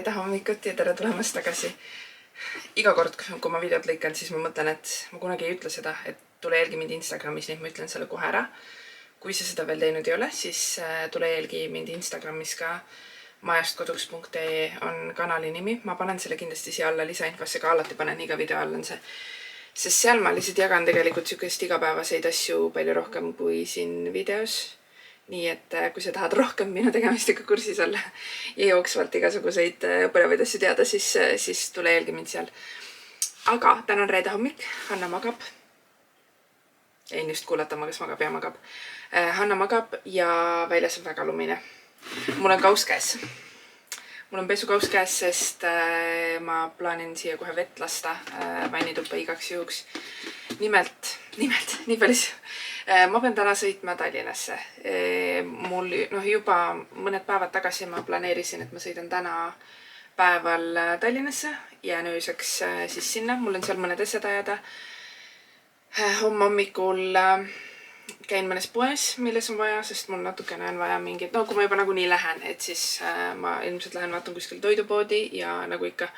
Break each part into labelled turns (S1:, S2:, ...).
S1: reede hommikut ja tere tulemast tagasi. Iga kord, kui ma videot lõikan, siis ma mõtlen, et ma kunagi ei ütle seda, et tule jälgi mind Instagramis, nii et ma ütlen selle kohe ära. Kui sa seda veel teinud ei ole, siis tule jälgi mind Instagramis ka. majastkoduks.ee on kanali nimi. Ma panen selle kindlasti siia alla lisainfosse, ka alati panen iga video alla on see. Sest seal ma lihtsalt jagan tegelikult sükest igapäevaseid asju palju rohkem kui siin videos. Nii et kui sa tahad rohkem minu tegemistega kursis olla ja jooksvalt igasuguseid põnevaid asju teada, siis tule jälgi mind seal. Aga täna on reede hommik, Hanna magab. Ei just kuulata, kas magab ja magab. Hanna magab ja väljas on väga lumine. Mul on kaus käes. Mul on pesukaus käes, sest ma plaanin siia kohe vett lasta vannituppa igaks juhuks. Nimelt, nii palju. Ma pean täna sõitma Tallinnasse. Mul juba mõned päevad tagasi ma planeerisin, et ma sõidan täna päeval Tallinnasse. Jään ööseks siis sinna. Mul on seal mõned asjad ajada. Homme hommikul käin mõnes poes, milles on vaja, sest mul natukene on vaja mingit, kui ma juba nagunii lähen, et siis ma ilmselt lähen vaatan kuskil toidupoodi ja nagu ikka.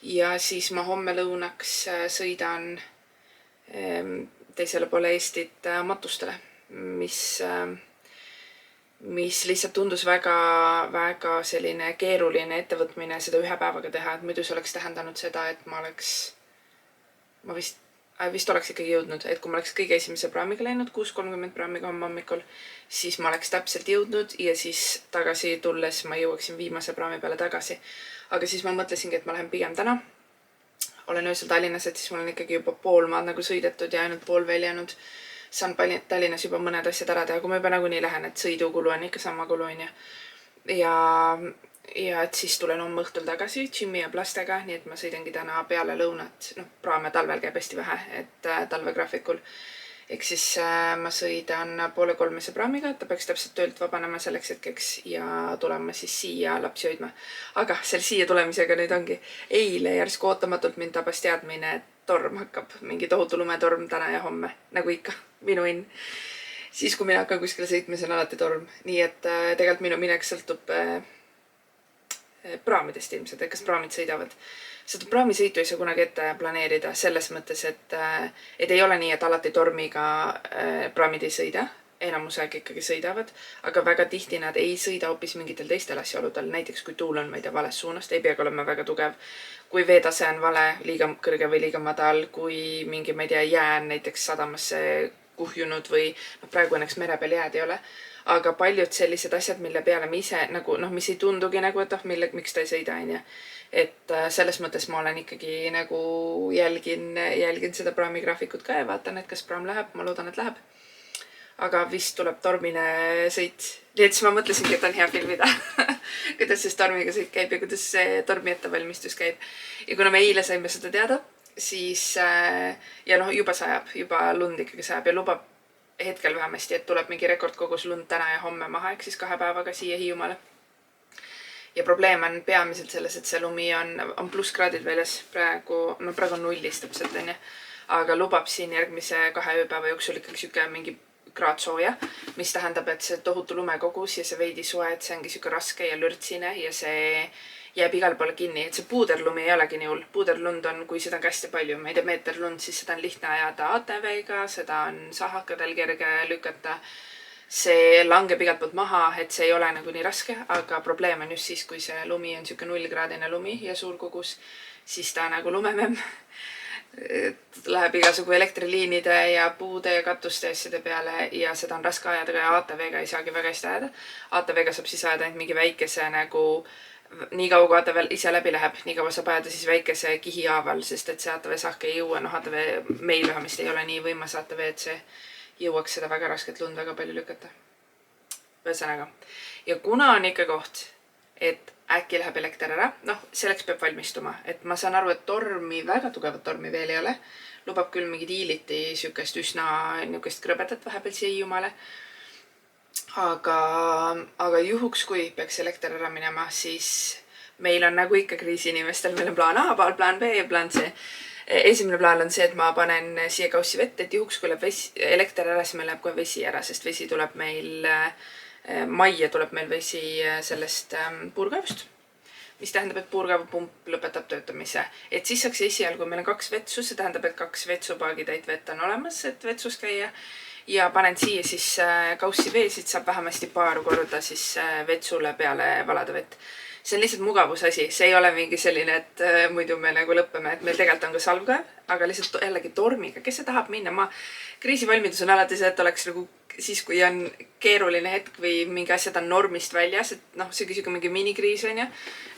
S1: Ja siis ma homme lõunaks sõidan teisele poole Eestit matustele, mis lihtsalt tundus väga selline keeruline ettevõtmine seda ühe päevaga teha, et muidu see oleks tähendanud seda, et ma vist oleks ikkagi jõudnud, et kui ma oleks kõige esimese praamiga läinud, 6:30 praamiga homme hommikul, siis ma oleks täpselt jõudnud ja siis tagasi tulles ma jõuaksin viimase praami peale tagasi. Aga siis ma mõtlesingi, et ma lähen pigem täna. Olen öösel Tallinnas, et siis mul on ikkagi juba pool maad nagu sõidetud ja ainult pool veel jäänud. Saan Tallinnas juba mõned asjad ära teha, kui ma juba nagunii lähen, et sõidukulu on ikka sama kulu on ja et siis tulen homme õhtul tagasi Jimmy ja lastega, nii et ma sõidangi täna peale lõunat. Praame talvel käib hästi vähe, et talvegraafikul. Ehk siis ma sõidan 2:30 praamiga, et ta peaks täpselt töölt vabanema selleks hetkeks ja tulema siis siia lapsi hoidma. Aga selle siia tulemisega nüüd ongi. Eile järsku ootamatult mind tabas teadmine, et torm hakkab. Mingi tohutu lumetorm täna ja homme, nagu ikka, minu inn. Siis kui mina hakkan kuskile sõitma, see on alati torm. Nii et tegelikult minu minek sõltub praamidest ilmselt, et kas praamid sõidavad. Seda praamisõitu ei saa kunagi ette planeerida selles mõttes, et ei ole nii, et alati tormiga praamid ei sõida. Enamus aeg ikkagi sõidavad, aga väga tihti nad ei sõida hoopis mingitel teistel asjaoludel. Näiteks kui tuul on vales suunast, ei peagi olema väga tugev. Kui veetase on vale, liiga kõrge või liiga madal, kui mingi, jää on näiteks sadamasse kuhjunud või praegu õnneks mere peal jääd ei ole. Aga paljud sellised asjad, mille peale me ise, mis ei tundugi, et miks ta ei sõida, on. Et selles mõttes ma olen ikkagi jälgin seda praamigraafikut ka ja vaatan, et kas praam läheb, ma loodan, et läheb. Aga vist tuleb tormine sõit. Nii et siis ma mõtlesingi, et on hea filmida, kuidas see tormiga sõit käib ja kuidas see tormi ettevalmistus käib. Ja kuna me eile saime seda teada, siis ja juba sajab, juba lund ikkagi sajab ja lubab hetkel vähemasti, et tuleb mingi rekordkogus lund täna ja homme maha, ehk siis 2 päevaga siia Hiiumaale. Ja probleem on peamiselt selles, et see lumi on plusskraadid väljas praegu, praegu on nullist täpselt, aga lubab siin järgmise 2 ööpäeva jooksul ikkagi süke mingi kraad sooja, mis tähendab, et see tohutu lumekogus ja see veidi soe, et see ongi süke raske ja lürtsine ja see jääb igal poole kinni, et see puuderlumi ei olegi nii hull. Puuderlund on, kui seda on hästi palju, ma ei tea, meeterlund, siis seda on lihtne ajada ATV-ga, seda on sahakadel kerge lükata. See langeb igalt poolt maha, et see ei ole nagu nii raske, aga probleem on just siis, kui see lumi on süke 0-kraadine lumi ja suur kogus, siis ta nagu lumememm. Läheb igasugu elektriliinide ja puude ja katuste asjade peale ja seda on raske ajada ja ATV-ga ei saagi väga hästi ajada. ATV-ga saab siis ajada ainult mingi väikese nii kaua kui ATV ise läbi läheb, nii kaua saab ajada siis väikese kihi haaval, sest et see ATV sahke ei jõua. ATV meil vähemasti ei ole nii võimas ATV, et see jõuaks seda väga rasket lund väga palju lükata. Ühesõnaga. Ja kuna on ikka koht, et äkki läheb elekter ära, selleks peab valmistuma. Et ma saan aru, et väga tugevat tormi veel ei ole. Lubab küll mingi diiliti sükest üsna niukest krõbedat vahepeal siia Hiiumaale. Aga juhuks, kui peaks elekter ära minema, siis meil on nagu ikka kriisiinimestel, meil on plaan A, plaan B ja plaan C. Esimene plaan on see, et ma panen siia kaussi vett, et juhuks kui läheb elekter ära, siis meil läheb kohe vesi ära, sest vesi tuleb meil, majja tuleb meil vesi sellest puurkaevust. mis tähendab, et puurkaevupump lõpetab töötamise. Et siis saaks esialgu, meil on 2 vetsu, see tähendab, et 2 vetsupaagi täit vett on olemas, et vetsus käia. Ja panen siia siis kaussi vee, siit saab vähemasti paar korda siis vetsule peale valada vett. See on lihtsalt mugavusasi, see ei ole mingi selline, et muidu me nagu lõppeme, et meil tegelikult on ka salvkaev, aga lihtsalt jällegi tormiga, kes see tahab minna. Kriisivalmidus on alati see, et oleks nagu siis, kui on keeruline hetk või mingi asjad on normist väljas, et noh, see küsib mingi minikriis on ju,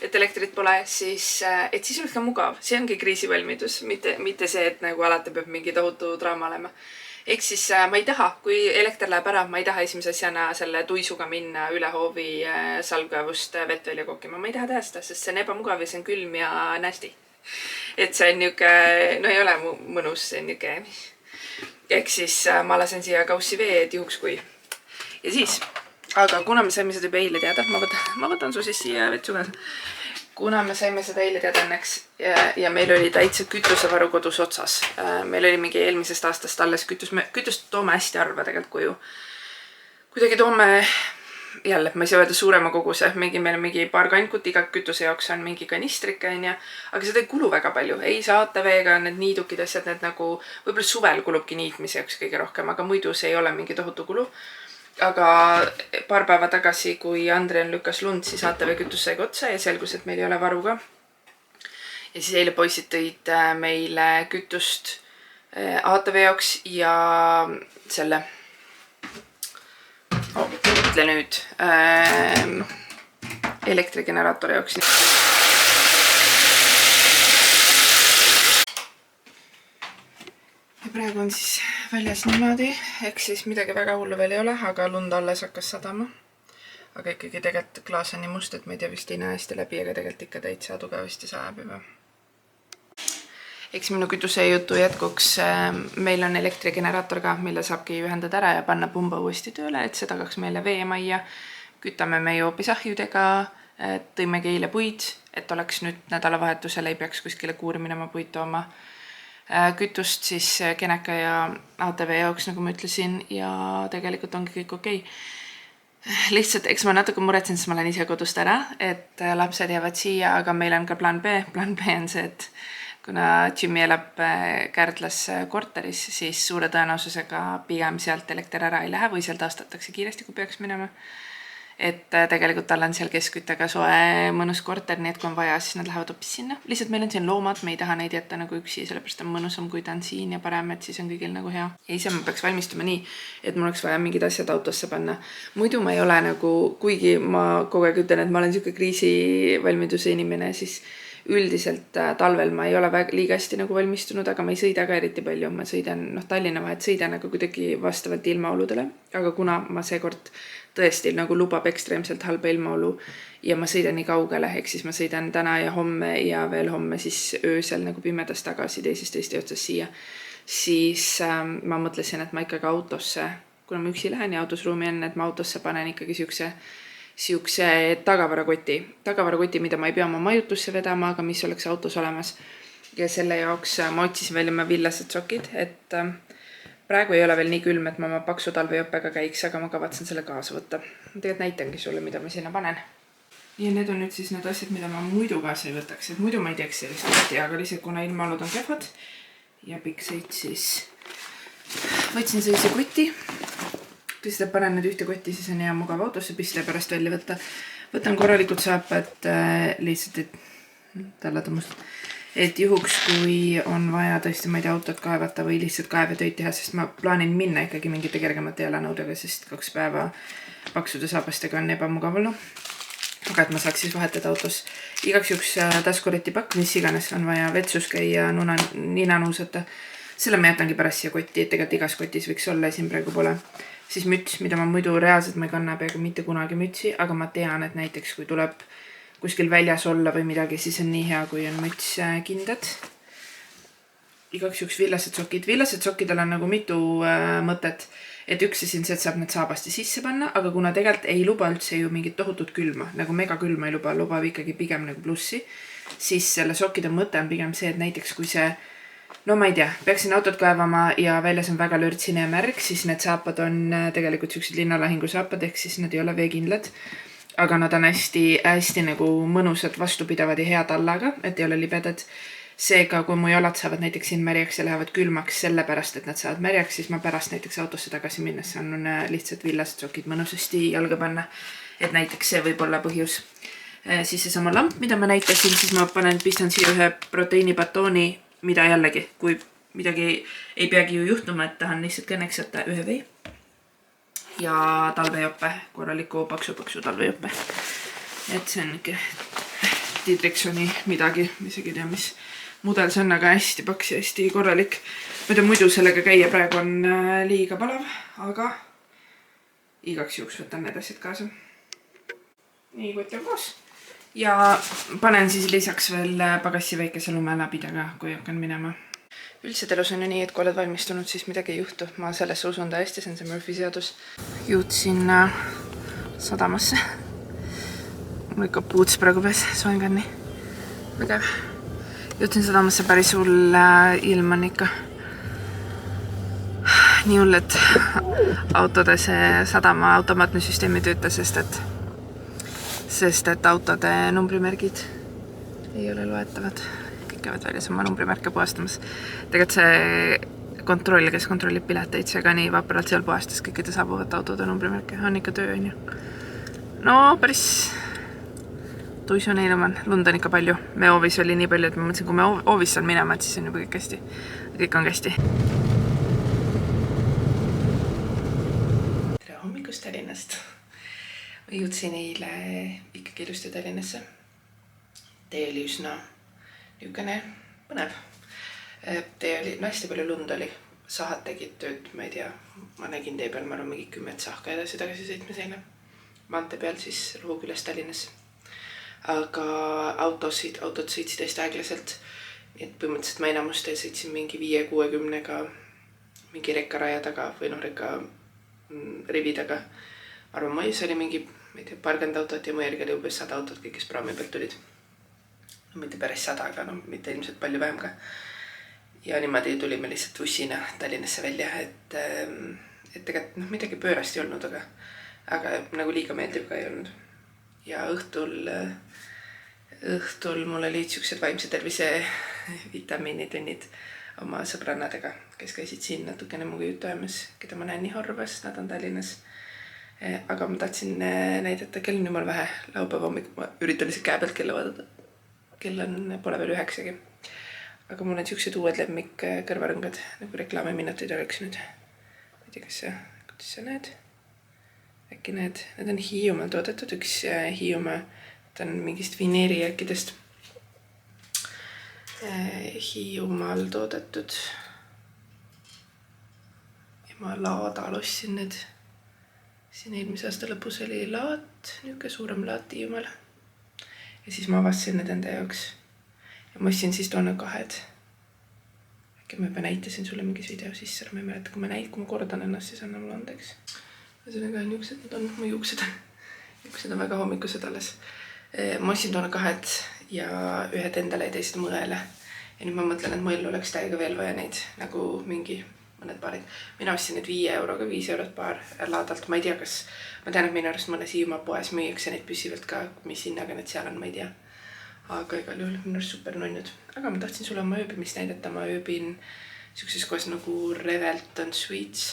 S1: et elektrit pole, siis, et siis oleks ka mugav. See ongi kriisivalmidus, mitte see, et nagu alati peab mingi tohutu draama olema. Ehk siis ma ei taha, kui elekter läheb ära, ma ei taha esimese asjana selle tuisuga minna üle hoovi salvkaevust vett välja kokkima. Ma ei taha teha seda, sest see on ebamugav ja see on külm ja nästi. Et see on niuke, no ei ole mõnus, see on niuke. Ehk siis ma lasen siia kaussi vee, et juhuks kui. Ja siis, aga kuna me saime seda juba eile teada, ma võtan su siis siia vetsu kaasa. Kuna me saime seda eile teada õnneks ja meil oli täitsa kütusevaru kodus otsas. Meil oli mingi eelmisest aastast alles kütust toome hästi harva tegelikult koju. Kuidagi toome, jälle, ma ei saa öelda suurema koguse, meil on mingi paar kankut, iga kütuse jaoks on mingi kanistrike, aga seda ei kulu väga palju. Ei saate veega, need niidukid asjad, need nagu, võib-olla suvel kulubki niitmise jaoks kõige rohkem, aga muidu see ei ole mingi tohutu kulu. Aga paar päeva tagasi, kui Andrian lükkas lund, siis ATV kütus sai otsa ja selgus, et meil ei ole varuga. Ja siis eile poisid tõid meile kütust ATV jaoks ja selle, ütle nüüd, elektrigeneraatori jaoks. Ja praegu on siis väljas niimoodi, ehk siis midagi väga hullu veel ei ole, aga lund alles hakkas sadama. Aga ikkagi tegelikult klaas on nii must, et ma ei tea, vist ei näe hästi läbi, aga tegelikult ikka täitsa tugevasti sajab juba. Eks minu kütuse jutu jätkuks, meil on elektrigeneraator ka, mille saabki ühendada ära ja panna pumba uuesti tööle, et see tagaks meile veemajja. Kütame me hoopis ahjudega, tõimegi eile puid, et oleks nüüd nädalavahetusel, ei peaks kuskile kuuri minema puid tooma. Kütust siis Keneka ja ATV jaoks, nagu ma ütlesin, ja tegelikult ongi kõik okei. Lihtsalt, eks ma natuke muretsen, sest ma olen ise kodust ära, et lapsed jäävad siia, aga meil on ka plaan B. Plaan B on see, et kuna Jimmy elab Kärdlas korteris, siis suure tõenäosusega pigem sealt elekter ära ei lähe või sealt taastatakse kiiresti, kui peaks minema. Et tegelikult tal on seal keskküttega soe mõnus korter, nii et kui on vaja, siis nad lähevad hoopis sinna. Lihtsalt meil on siin loomad, me ei taha neid jätta nagu üksi, sellepärast on mõnusam, kui ta on siin ja parem, et siis on kõigil nagu hea. Ja ise ma peaks valmistuma nii, et mul oleks vaja mingid asjad autosse panna. Muidu ma ei ole nagu, kuigi ma kogu aeg ütlen, et ma olen siuke kriisivalmiduse inimene, siis üldiselt talvel ma ei ole liiga hästi nagu valmistunud, aga ma ei sõida ka eriti palju. Ma sõidan, Tallinna vahet sõidan nagu kuidagi vastavalt ilmaoludele, aga kuna ma seekord tõesti nagu lubab ekstreemselt halba ilmaolu ja ma sõidan nii kaugele, ehk siis ma sõidan täna ja homme ja veel homme siis öösel nagu pimedas tagasi teisest Eesti otsas siia, siis ma mõtlesin, et ma ikkagi autosse, kuna ma üksi lähen ja autos ruumi on, et ma autosse panen ikkagi siukse tagavarakoti, mida ma ei pea oma majutusse vedama, aga mis oleks autos olemas. Ja selle jaoks ma otsisin välja oma villased sokid, et praegu ei ole veel nii külm, et ma oma paksu talveõppega käiks, aga ma kavatsen selle kaasa võtta. Ma tegelikult näitangi sulle, mida ma sinna panen. Ja need on nüüd siis need asjad, mida ma muidu kaasa ei võtaks, et muidu ma ei teeks sellist kotti, aga lihtsalt kuna ilmaalud on kehvad ja pikk sõit, siis võtsin sellise kotti. Kui seda panen nüüd ühte kotti, siis on hea mugav autosse pista ja pärast välja võtta. Võtan korralikult saapad lihtsalt, et tallada must. Et juhuks, kui on vaja tõesti, ma ei tea, autot kaevata või lihtsalt kaevetöid teha, sest ma plaanin minna ikkagi mingite kergemate jalanõudega, sest 2 päeva paksude saabastega on ebamugav olla. Aga et ma saaks siis vahetada autos. Igaks juhuks taskureti-pakk, mis iganes on vaja vetsus käia, ninanuusata. Selle ma jätangi pärast siia kotti, et tegelikult igas kotis võiks olla, siin praegu pole. Siis müts, mida ma muidu reaalselt ma ei kanna peaaegu mitte kunagi mütsi, aga ma tean, et näiteks kui tuleb kuskil väljas olla või midagi, siis on nii hea, kui on müts kindad. Igaks juhuks villased sokid. Villased sokidel on nagu mitu mõtet, et üks asi on see, et saab need saabasti sisse panna, aga kuna tegelikult ei luba üldse ju mingit tohutut külma, nagu mega külma ei lubab ikkagi pigem nagu plussi, siis selle sokide mõte on pigem see, et näiteks kui see, no ma ei tea, peaksin autot kaevama ja väljas on väga lörtsine ja märg, siis need saapad on tegelikult siuksed linnalahingu saapad, ehk siis nad ei ole veekindlad. aga nad on hästi nagu mõnusad, vastupidavad ja hea tallaga, et ei ole libedad. Seega, kui mu jalad saavad näiteks siin märjaks ja lähevad külmaks sellepärast, et nad saavad märjaks, siis ma pärast näiteks autosse tagasi minnes saan lihtsalt villased sokid mõnusasti jalga panna. Et näiteks see võib olla põhjus. Siis see sama lamp, mida ma näitasin, siis ma pistan siia ühe proteiinibatooni, mida jällegi, kui midagi ei peagi ju juhtuma, et tahan lihtsalt kõneks võtta ühe vee. Ja talvejoppe, korraliku paksu talvejoppe. Et see on ikka Didriksoni midagi, isegi ei tea, mis mudel see on, aga hästi paks ja hästi korralik. Muidu sellega käia praegu on liiga palav, aga igaks juhuks võtan need asjad kaasa. Nii, kott on koos. Ja panen siis lisaks veel pagassi väikese lumelapidega, kui hakkan minema. Üldiselt elus on ju nii, et kui oled valmistunud, siis midagi ei juhtu. Ma sellesse usun täiesti, see on see Murphy seadus. Jõudsin sadamasse. Mul ikka puuts praegu peas, soen ka nii. Vägev. Jõudsin sadamasse päris hull ilm on ikka. Nii hull, et autode see sadama automaatne süsteem ei tööta, sest et autode numbrimärgid ei ole loetavad. Kõik käivad väljas oma numbrimärke puhastamas. Tegelikult see kontroll, kes kontrollib pileteid, see ka nii vapralt seal puhastas kõikide saabuvate autode numbrimärke. On ikka töö, on ju. No, päris tuisune ilm on. Lund on ikka palju. Me hoovis oli nii palju, et ma mõtlesin, kui me hoovis saan minema, et siis on juba kõik hästi. Kõik on hästi. Tere hommikust Tallinnast. Ma jõudsin eile ikkagi ilusti Tallinnasse. Tee oli üsna niisugune põnev. Tee oli, hästi palju lund oli. Sahad tegid tööd, ma ei tea. Ma nägin tee peal, ma arvan, mingi 10 sahka edasi tagasi sõitmes eile. Maantee peal siis Luhuküles Tallinnasse. Aga autod sõitsid hästi aeglaselt. Et põhimõtteliselt ma enamust sõitsin mingi 5-60-ga mingi rekkaraja taga või rekka rivi taga. Arvan, mõjus oli mingi pargand autot ja mu järgi oli umbes 100 autot, kõik, kes praami pealt tulid. No mitte päris 100, aga mitte ilmselt palju vähem ka. Ja niimoodi tulime lihtsalt bussina Tallinnasse välja, et tegelikult midagi pöörast ei olnud, aga nagu liiga meeldiv ka ei olnud. Ja õhtul mul olid siuksed vaimse tervise vitamiinitunnid oma sõbrannadega, kes käisid siin natukene muga juttu ajamas, keda ma näen nii harva, sest nad on Tallinnas. Aga ma tahtsin näidata, kell on jumal vähe laupäeva hommik, ma üritan lihtsalt käe pealt kella vaadata. Kell on pole veel 9-gi. Aga mul on siuksed uued lemmik kõrvarõngad, nagu reklaamiminutid oleks nüüd. Ma ei tea, kuidas sa näed? Äkki need on Hiiumaal toodetud, üks Hiiumaa, ta on mingist vineerijääkidest. Hiiumaal toodetud. Ja ma laadal ostsin need. Siin eelmise aasta lõpus oli laat, niisugune suurem laat Hiiumaal. Ja siis ma avastasin need enda jaoks. Ja ma ostsin siis toona 2. Äkki ma juba näitasin sulle mingis video sisse, ma ei mäleta, kui ma kordan ennast, siis anna mulle andeks. Ühesõnaga niisugused nad on, mu juuksed on väga hommikused alles. Ma ostsin toona 2 ja ühed endale ja teised mõele. Ja nüüd ma mõtlen, et mõellu oleks täiega veel vaja neid, nagu mingi mõned paarid. Mina ostsin need 5 euroga, 5 eurot paar laadalt. Ma ei tea, ma tean, et minu arust mõnes Hiiumaa poes müüakse neid püsivalt ka, mis hinnaga need seal on, ma ei tea. Aga igal juhul minu arust super nunnud. Aga ma tahtsin sulle oma ööbimist näidata. Ma ööbin siukses kohas nagu Revelton Suites.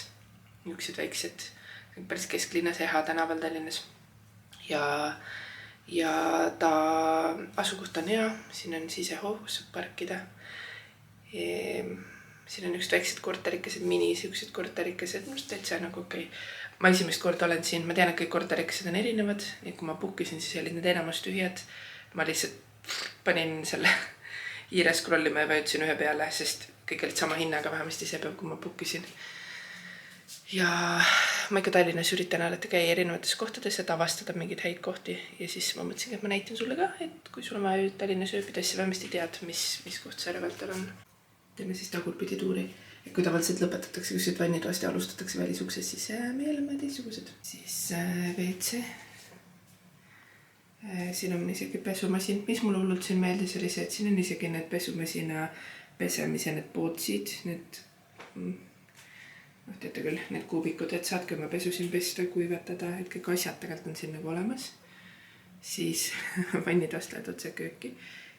S1: Niisugused väiksed, päris kesklinnas Eha tänaval Tallinnas. Ja ta asukoht on hea. Siin on sisehoov, kus saab parkida. Siin on üks väiksed korterikesed, siuksed korterikesed, minu arust täitsa nagu okei. Ma esimest korda olen siin, ma tean, et kõik korterikesed on erinevad, ja kui ma bookisin, siis olid need enamus tühjad. Ma lihtsalt panin selle hiire scrollima ja vajutasin ühe peale, sest kõik olid sama hinnaga vähemasti see päev, kui ma bookisin. Ja ma ikka Tallinnas üritan alati käia erinevates kohtades, et avastada mingeid häid kohti. Ja siis ma mõtlesin, et ma näitan sulle ka, et kui sul on vaja Tallinnas ööbida, siis vähemasti tead, mis koht see Revelton on. Teeme siis tagurpidi tuuri. Ja kui tavaliselt lõpetatakse, kui siit vannitoast ja alustatakse välisuksest, siis me oleme teisugused. Siis WC. Siin on isegi pesumasin. Mis mulle hullult siin meeldis oli see, et siin on isegi need pesumasina pesemise need pootsid. Need, teate küll, need kuubikud, et saadki oma pesu siin pesta, kuivatada, et kõik asjad tegelikult on siin nagu olemas. siis vannitoast lähed otse kööki.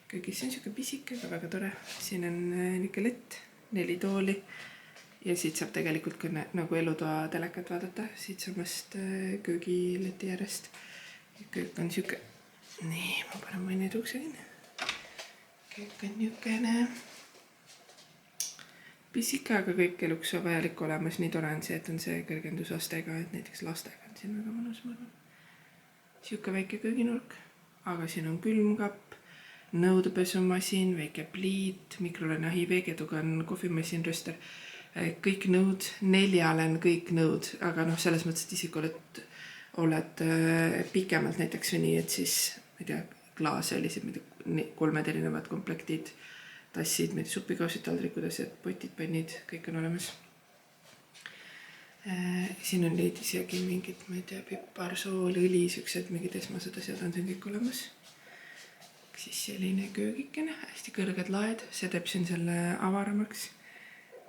S1: Köögis on siuke pisike, aga väga tore. Siin on niuke lett, 4 tooli. Ja siit saab tegelikult ka nagu elutoa telekat vaadata siit samast köögileti järjest. Köök on siuke, nii, ma panen mõni tukse kinni. Köök on niukene pisike, aga kõik eluks on vajalik olemas. Nii tore on see, et on see kõrgendusastega, et näiteks lastega on siin väga mõnus mõnus. Siuke väike kööginurk, aga siin on külmkapp, nõudepesumasin, väike pliit, mikrolaineahi, veekeduga on kohvimasin, röster. Kõik nõud, 4 on kõik nõud, aga selles mõttes, et isegi oled pikemalt näiteks või nii, et siis, ma ei tea, klaas oli siin 3 erinevad komplektid, tassid, supikausid, taldrikud, asjad, potid, pannid, kõik on olemas. Siin on leid isegi mingid, ma ei tea, pipar, sool, õli, siuksed mingid esmased asjad on siin kõik olemas. Siis selline köögikene, hästi kõrged laed, see teeb siin selle avaramaks.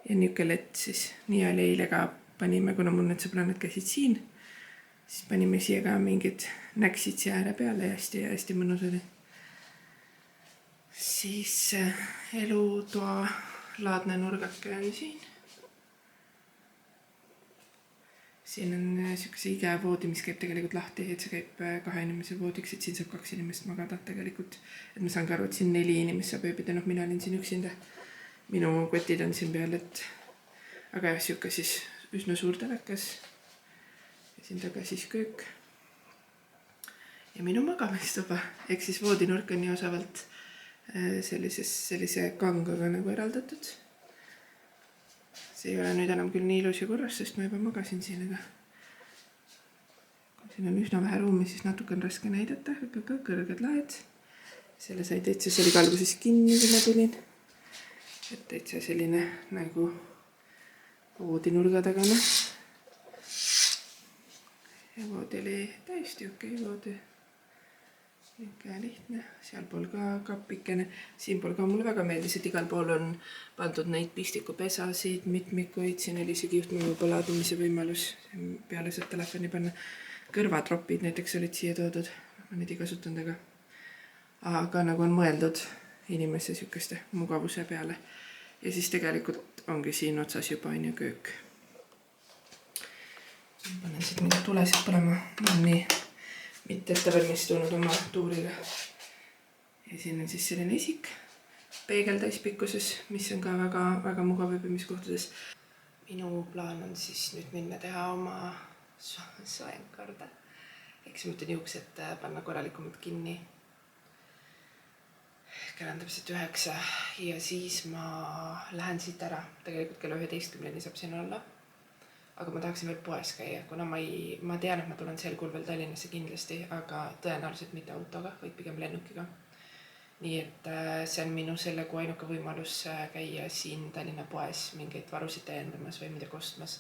S1: Ja niuke lett siis, nii oli eile ka panime, kuna mul need sõbrannad käisid siin, siis panime siia ka mingid näksid siia ääre peale ja hästi mõnus oli. Siis elutoa laadne nurgake on siin. Siin on siukse IKEA voodi, mis käib tegelikult lahti, et see käib 2 inimese voodiks, et siin saab 2 inimest magada tegelikult. Et ma saan ka aru, et siin 4 inimest saab ööbida, mina olin siin üksinda. Minu kotid on siin peal, et aga jah, siuke siis üsna suur telekas. Ja siin taga siis köök. Ja minu magamistuba, ehk siis voodinurk on nii osavalt sellise kangaga nagu eraldatud. See ei ole nüüd enam küll nii ilus ja korras, sest ma juba magasin siin, aga kui siin on üsna vähe ruumi, siis natuke on raske näidata, aga kõrged laed. Selle sai täitsa, see oli ka alguses kinni, kui ma tulin. Et täitsa selline nagu voodinurga tagane. Ja voodi oli täiesti okei voodi. Niuke lihtne. Sealpool ka kapikene. Siinpool ka mulle väga meeldis, et igal pool on pandud neid pistikupesasid, mitmikuid. Siin oli isegi juhtmega laadimise võimalus peale saab telefoni panna. Kõrvatropid näiteks olid siia toodud. Ma neid ei kasutanud, aga nagu on mõeldud inimese siukeste mugavuse peale. Ja siis tegelikult ongi siin otsas juba on ju köök. Panen siit mingid tulesid põlema. Ma olen nii mitte ettevalmistunud oma tuuriga. Ja siin on siis selline isik peegel täispikkuses, mis on ka väga mugav ööbimiskohtades. Minu plaan on siis nüüd minna teha oma soengkorda. Eks mõtlen juuksed panna korralikumalt kinni. Kell täpselt 9 ja siis ma lähen siit ära. Tegelikult kella 11 saab siin olla. Aga ma tahaksin veel poes käia, kuna ma tean, et ma tulen sel kuul veel Tallinnasse kindlasti, aga tõenäoliselt mitte autoga, vaid pigem lennukiga. Nii et see on minu selle kuu ainuke võimalus käia siin Tallinna poes mingeid varusid täiendamas või midagi ostmas.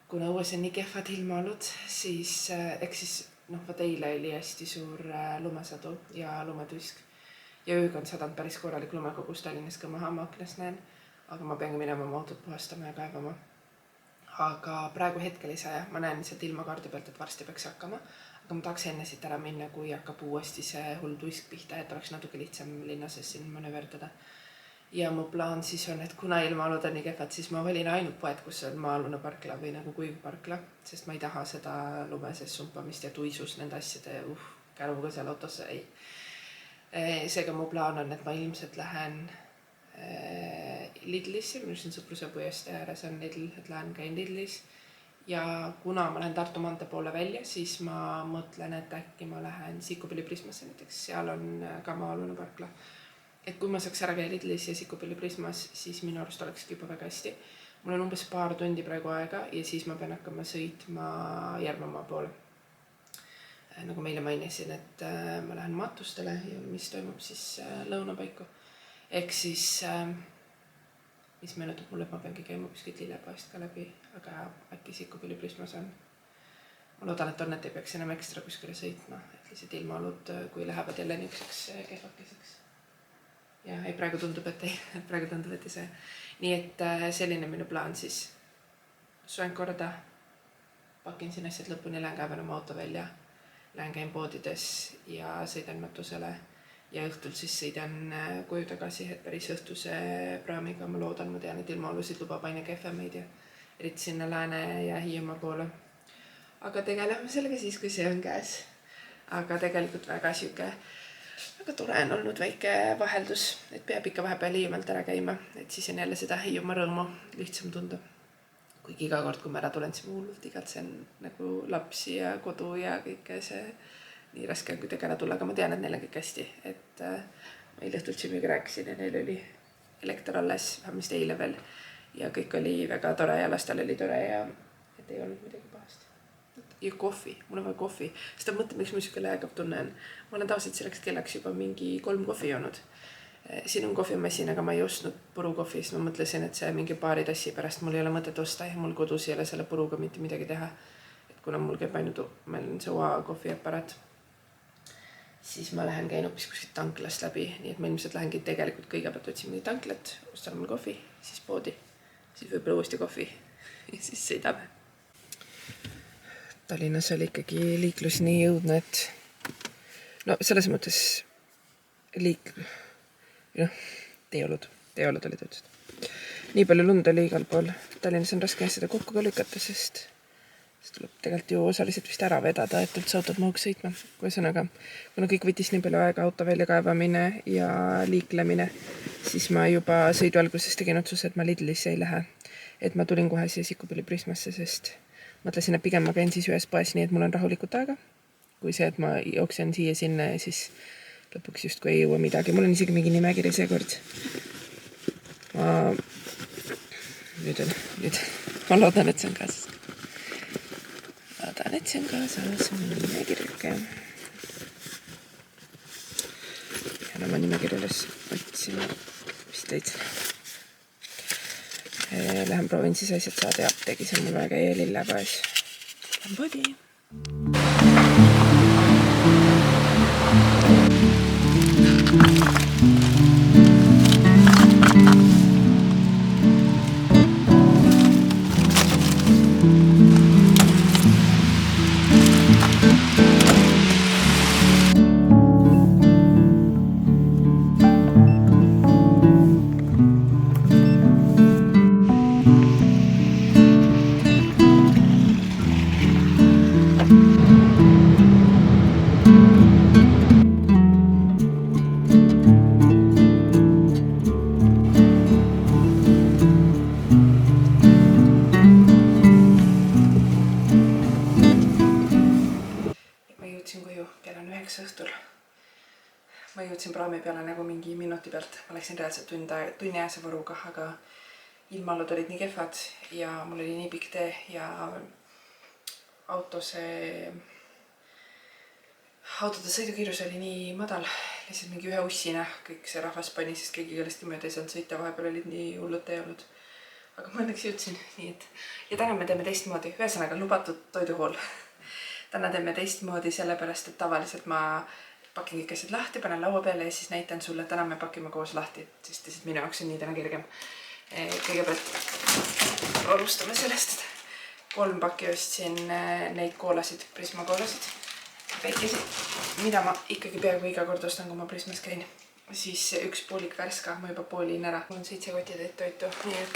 S1: Kuna õues on nii kehvad ilma olnud, siis eks siis vaat eile oli hästi suur lumesadu ja lumetuisk. Ja ööga on sadanud päris korralik lumekogus Tallinnas ka maha, ma aknast näen, aga ma pean minema oma autot puhastama ja kaevama. Aga praegu hetkel ei saa, ma näen lihtsalt ilmakaardi pealt, et varsti peaks hakkama, aga ma tahaks enne siit ära minna, kui hakkab uuesti see hull tuisk pihta, et oleks natuke lihtsam linnases siin manööverdada. Ja mu plaan siis on, et kuna ilmaalud on nii kehvad, siis ma valin ainult poed, kus on maa-alune parkla või nagu kuiv parkla, sest ma ei taha seda lumeses sumpamist ja tuisus nende asjade käruga seal autosse ei. Seega mu plaan on, et ma ilmselt lähen Lidlisse, minu siin sõpruse puieste ääres on Lidl, et lähen käin Lidlis. Ja kuna ma lähen Tartu maantee poole välja, siis ma mõtlen, et äkki ma lähen Sikupilli Prismasse näiteks, seal on ka maa-alune parkla. Et kui ma saaks ära käia Lidlis ja Sikupilli Prismas, siis minu arust olekski juba väga hästi. Mul on umbes paar tundi praegu aega ja siis ma pean hakkama sõitma Järvamaa poole. Nagu meile mainisin, et ma lähen matustele ja mis toimub siis lõunapaiku. Ehk siis, mis meenutab mulle, et ma peangi käima kuskilt Lillepoest ka läbi, aga äkki Sikupilli Prismas on. Ma loodan, et ei peaks enam ekstra kuskile sõitma, et lihtsalt ilmaalud, kui lähevad jälle niiseks kehvakeseks. Ja ei, praegu tundub, et ei see. Nii et selline minu plaan siis. Soen korda, pakin siin asjad lõpuni, lähen käivan oma auto välja lähen käin poodides ja sõidan matusele ja õhtul siis sõidan koju tagasi, et päris õhtuse praamiga ma loodan, ma tean, et ilmaolusid lubab aina kehvemaid ja eriti sinna Lääne ja Hiiumaa poole. Aga tegeleme sellega siis, kui see on käes. Aga tegelikult väga tore on olnud väike vaheldus, et peab ikka vahepeal Hiiumaalt ära käima, et siis on jälle seda Hiiumaa rõõmu lihtsam tunda. Kuigi iga kord, kui ma ära tulen, siis ma hullult igatsen nagu lapsi ja kodu ja kõike see nii raske on kuidagi ära tulla, aga ma tean, et neil on kõik hästi, et ma eile õhtult Jimiga rääkisin ja neil oli elekter alles, vähemasti eile veel ja kõik oli väga tore ja lastel oli tore ja et ei olnud midagi pahast. Ja kohvi, mul on vaja kohvi, sest ta mõtleb, miks ma niisugune läägav tunne on. Ma olen tavaliselt selleks kellaks juba mingi 3 kohvi joonud. Siin on kohvimassin, aga ma ei ostnud purukohvi, sest ma mõtlesin, et see mingi paari tassi pärast mul ei ole mõtet osta ja mul kodus ei ole selle puruga mitte midagi teha. Et kuna mul käib ainult, meil on see oa kohviaparaat, siis ma lähen käin hoopis kuskilt tanklast läbi, nii et ma ilmselt lähengi tegelikult kõigepealt otsin mingi tanklat, ostan mul kohvi, siis poodi, siis võib-olla uuesti kohvi ja siis sõidame. Tallinnas oli ikkagi liiklus nii jõudne, et no selles mõttes teeolud olid üldse. Nii palju lund oli igal pool. Tallinnas on raske seda kokku ka lükata, sest tuleb tegelikult ju osaliselt vist ära vedada, et üldse autod mahuks sõitma. Ühesõnaga, kuna kõik võttis nii palju aega auto välja kaevamine ja liiklemine, siis ma juba sõidu alguses tegin otsuse, et ma Lidlisse ei lähe. Et ma tulin kohe siia Sikupilli Prismasse, sest mõtlesin, et pigem ma käin siis ühes poes nii, et mul on rahulikult aega. Kui see, et ma jooksen siia sinna ja siis lõpuks justkui ei jõua midagi. Mul on isegi mingi nimekiri seekord. Ma loodan, et see on kaasas. Loodan, et see on kaasas. Nimekirjake. Pean oma nimekirja üles otsima. Vist leidsin. Lähen proovin siis asjad saada ja apteegis on mul väga käia lillepoes. Lähen poodi. Ma jõudsin praami peale nagu mingi minuti pealt. Ma läksin reaalselt tunniajase võruga, aga ilmaalud olid nii kehvad ja mul oli nii pikk tee ja autode sõidukiirus oli nii madal. Lihtsalt mingi ühe ussina kõik see rahvas pani, sest keegi kellestki mööda ei saanud sõita. Vahepeal olid nii hullud teeolud. Aga ma õnneks jõudsin nii, et... Ja täna me teeme teistmoodi. Ühesõnaga lubatud toiduhool. Täna teeme teistmoodi sellepärast, et tavaliselt ma pakin kõik asjad lahti, panen laua peale ja siis näitan sulle, täna me pakime koos lahti, sest minu jaoks on nii täna kergem. Kõigepealt alustame sellest. 3 pakki ostsin neid koolasid, Prisma koolasid. Väikesid, mida ma ikkagi peaaegu iga kord ostan, kui ma Prismas käin. Siis 1 poolik värska, ma juba poolin ära. Mul on 7 kotitäit toitu, nii et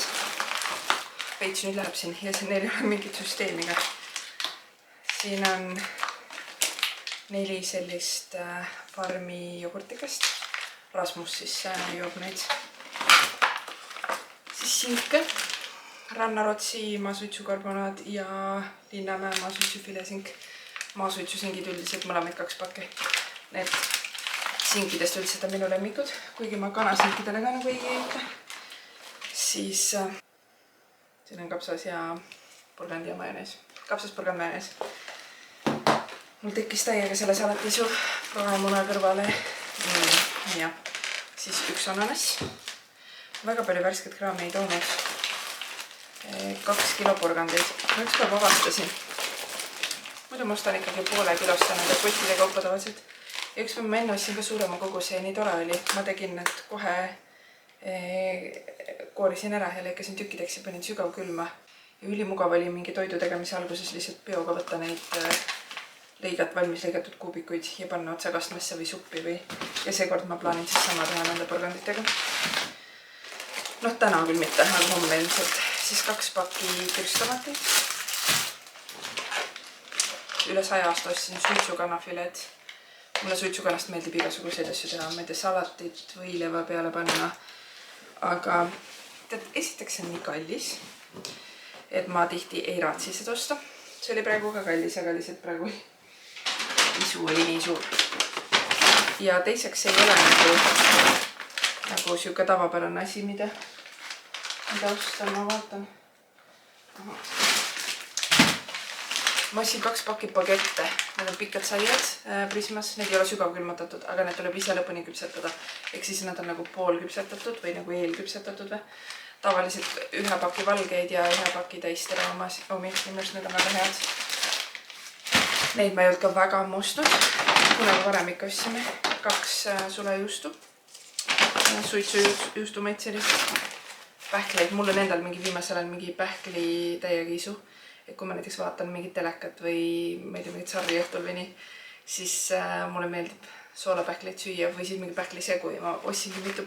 S1: veits nüüd läheb siin ja siin neil ei ole mingit süsteemiga. Siin on 4 sellist farmi jogurtikast. Rasmus siis joob neid. Siis sinke, Rannarotsi maasuitsukarbonaad ja Linnamäe maasuitsufilesink. Maasuitsusingid üldiselt mõlemad 2 pakki. Need sinkidest üldiselt on minu lemmikud, kuigi ma kanasinkidele ka nagu ei keelda. Siis siin on kapsas ja purgand ja majonees. Kapsas, purgand, majonees. Mul tekkis täiega selle salatisu praemuna kõrvale. Ja siis 1 ananas. Väga palju värsket kraami ei toonud. 2 kilo purgandeid. Ma ükskord avastasin. Muidu ma ostan ikkagi poole kilosta nende potide kaupa tavaliselt. Ja ükskord ma enne ostsin ka suurema koguse ja nii tore oli. Ma tegin need kohe koorisin ära ja lõikasin tükkideks ja panin sügav külma. Ja ülimugav oli mingi toidu tegemise alguses lihtsalt peoga võtta neid valmis lõigatud kuubikuid ja panna otsa kastmesse või suppi või. Ja seekord ma plaanin siis sama teha nende porganditega. Noh, täna küll mitte, aga homme ilmselt. Siis 2 pakki kirstomateid. Üle 100 aasta ostsin suitsukanafileed. Mulle suitsukannast meeldib igasuguseid asju teha. Ma ei tea, salatit võileiva peale panna. Aga tead, esiteks on nii kallis, et ma tihti ei raatsi seda osta. See oli praegu ka kallis, aga lihtsalt praegu isu oli nii suur. Ja teiseks ei ole nagu siuke tavapärane asi, mida osta, ma vaatan. Ma ostsin 2 pakki bagette. Need on pikad saiad Prismas. Need ei ole sügavkülmatatud, aga need tuleb ise lõpuni küpsetada. Ehk siis nad on nagu pool küpsetatud või nagu eelküpsetatud või. Tavaliselt 1 paki valgeid ja 1 paki täistere omi. Minu arust need on väga head. Neid ma ei olnud ka väga ammu ostnud. Kunagi varem ikka ostsime 2 sulejuustu. Suitsujuustu maitselist. Pähkleid. Mul on endal viimasel ajal mingi pähkli täiega isu. Et kui ma näiteks vaatan mingit telekat või ma ei tea, mingit sarri õhtul või nii, siis mulle meeldib soolapähkleid süüa või siis mingi pähklisegu ja ma ostsingi mitu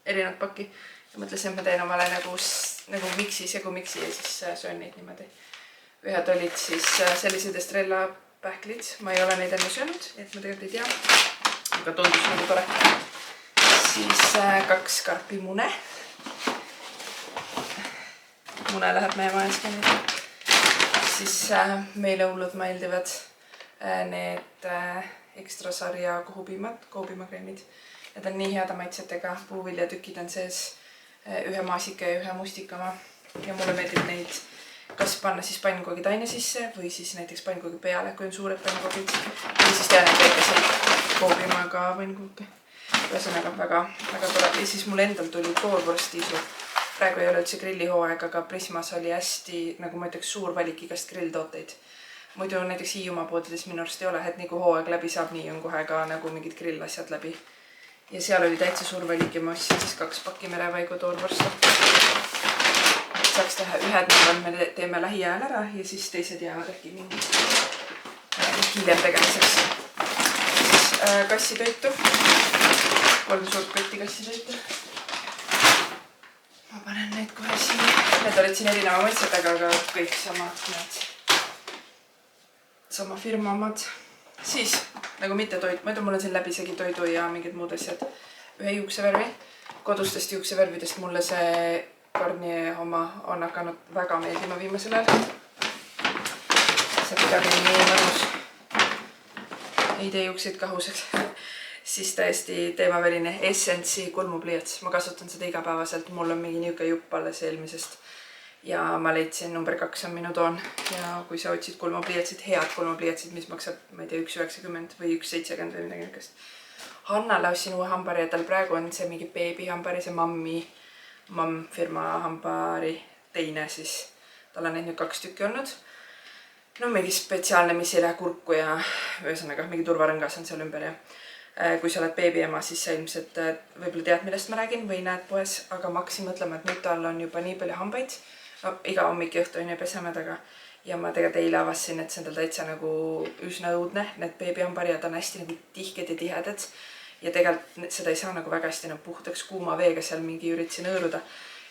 S1: erinevat pakki ja mõtlesin, et ma teen omale nagu segu miksi ja siis söön neid niimoodi. Ühed olid siis sellised Estrella pähklid, ma ei ole neid enne söönud, et ma tegelikult ei tea, aga tundus nagu tore. Siis 2 karpi mune. Mune läheb meie majaski nüüd. Siis meile hullud meeldivad need ekstra sarja kohupimagreemid. Need on nii heade maitsetega, puuviljatükid on sees 1 maasika ja 1 mustikama. Ja mulle meeldib neid kas panna siis pannkoogidaine sisse või siis näiteks pannkoogi peale, kui on suured pannkoogid. Või siis teha need väikeseid koobimaga pannkoogi. Ühesõnaga väga tore. Ja siis mul endal tuli koorvorstiisu. Praegu ei ole üldse grillihooaeg, aga Prismas oli hästi, nagu ma ütleks, suur valik igast grilltooteid. Muidu näiteks Hiiumaa poodides minu arust ei ole, et nii kui hooaeg läbi saab, nii on kohe ka nagu mingid grillasjad läbi. Ja seal oli täitsa suur valik ja ma ostsin siis 2 pakki merevaigu toorvorsta. Saaks teha ühed, me teeme lähiajal ära ja siis teised jäävad äkki mingi hiljem tegemiseks. Siis kassitoitu. 3 suurt kotti kassitoitu. Ma panen neid kohe siia. Need olid siin erineva maitsetega, aga kõik samad need. Sama firma omad. Siis, nagu mitte toit. Muidu mul on siin läbisegi toidu ja mingid muud asjad. 1 juuksevärvi. Kodustest juuksevärvidest mulle see Garnier oma on hakanud väga meeldima viimasel ajal. See kuidagi nii mõnus. Ei tee juukseid kahuseks. Siis täiesti teemaväline Essence'i kulmupliiats. Ma kasutan seda igapäevaselt. Mul on mingi niuke jupp alles eelmisest. Ja ma leidsin number 2 on minu toon. Ja kui sa otsid kulmupliiatsid, head kulmupliiatsid, mis maksab, ma ei tea, 1,90 või 1,70 või midagi niukest. Hannale ostsin uue hambari ja tal praegu on see mingi beebihambari, see mamm firma hambari teine siis. Tal on neid nüüd 2 tükki olnud. No mingi spetsiaalne, mis ei lähe kurku ja ühesõnaga mingi turvarõngas on seal ümber ja kui sa oled beebiema, siis sa ilmselt võib-olla tead, millest ma räägin või näed poes, aga ma hakkasin mõtlema, et nüüd tal on juba nii palju hambaid. No, iga hommik ja õhtu on ju peseme taga. Ja ma tegelikult eile avasin, et see on tal täitsa nagu üsna õudne, need beebihambarijad on hästi nagu tihked ja tihedad. Ja tegelikult seda ei saa nagu väga hästi puhtaks kuuma veega seal mingi üritasin hõõruda,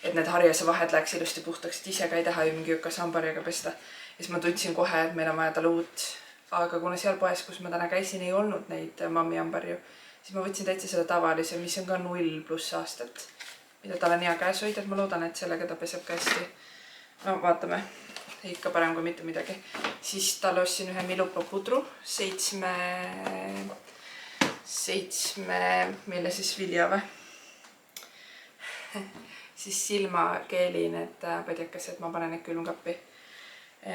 S1: et need harjase vahed läheks ilusti puhtaks, et ise ka ei taha ju mingi jõkas hambarjaga pesta. Ja siis ma tundsin kohe, et meil on vaja tal uut. Aga kuna seal poes, kus ma täna käisin, ei olnud neid mammi hambarju, siis ma võtsin täitsa selle tavalise, mis on ka 0+ aastat, mida tal on hea käes hoida, et ma loodan, et sellega ta peseb ka hästi. No vaatame, ikka parem kui mitte midagi. Siis tal ostsin ühe Milupa pudru, 7, mille siis vilja või? Siis silmakeeli need padjakesed, ma panen need külmkappi.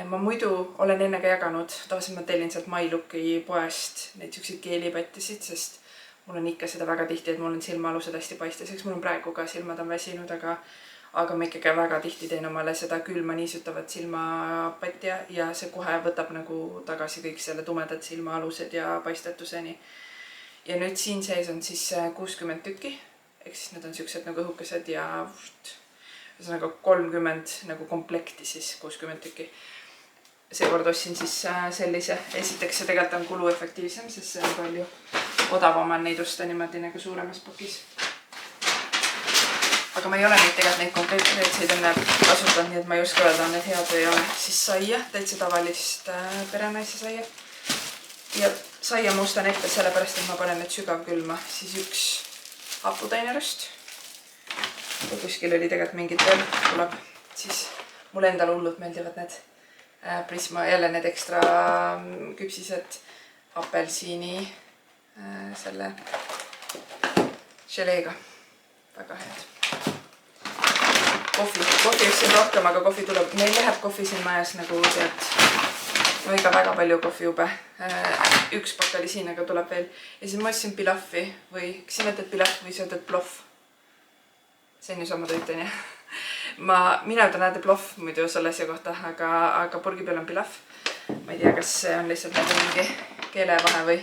S1: Ma muidu olen enne ka jaganud, tavaliselt ma tellin sealt MyLooki poest neid siukseid keelipattisid, sest mul on ikka seda väga tihti, et mul on silmaalused hästi paistes. Mul on praegu ka silmad on väsinud, aga ma ikkagi väga tihti teen omale seda külma niisutavat silmapatja ja see kohe võtab nagu tagasi kõik selle tumedad silmaalused ja paistetuseni. Ja nüüd siin sees on siis 60 tükki, ehk siis need on siuksed nagu õhukesed ja ühesõnaga 30 nagu komplekti siis 60 tükki. seekord ostsin siis sellise. Esiteks see tegelikult on kuluefektiivsem, sest see on palju odavam on neid osta niimoodi nagu suuremas pakis. Aga ma ei ole neid konkreetseid enne kasutanud, nii et ma ei oska öelda, on need head või ei ole. Siis saia, täitsa tavalist perenaise saia. Ja saia ma ostan ette sellepärast, et ma panen need sügavkülma. Siis üks haputainerust. Ja kuskil oli tegelikult mingid veel tuleb. Siis mulle endale hullult meeldivad need Prisma, jälle need ekstra küpsised apelsiini selle želeega. Väga head. Kohvi ostsin rohkem, aga kohvi tuleb. Meil läheb kohvi siin majas nagu tead, no ikka väga palju kohvijube. Üks pakk oli siin, aga tuleb veel. Ja siis ma ostsin pilaffi või, kas sa mõtled pilaf või sa ütled ploff? See on ju sama toit, on ju. Mina ütlen näete ploff muidu selle asja kohta, aga purgi peal on pilaf. Ma ei tea, kas see on lihtsalt nagu mingi keelevahe või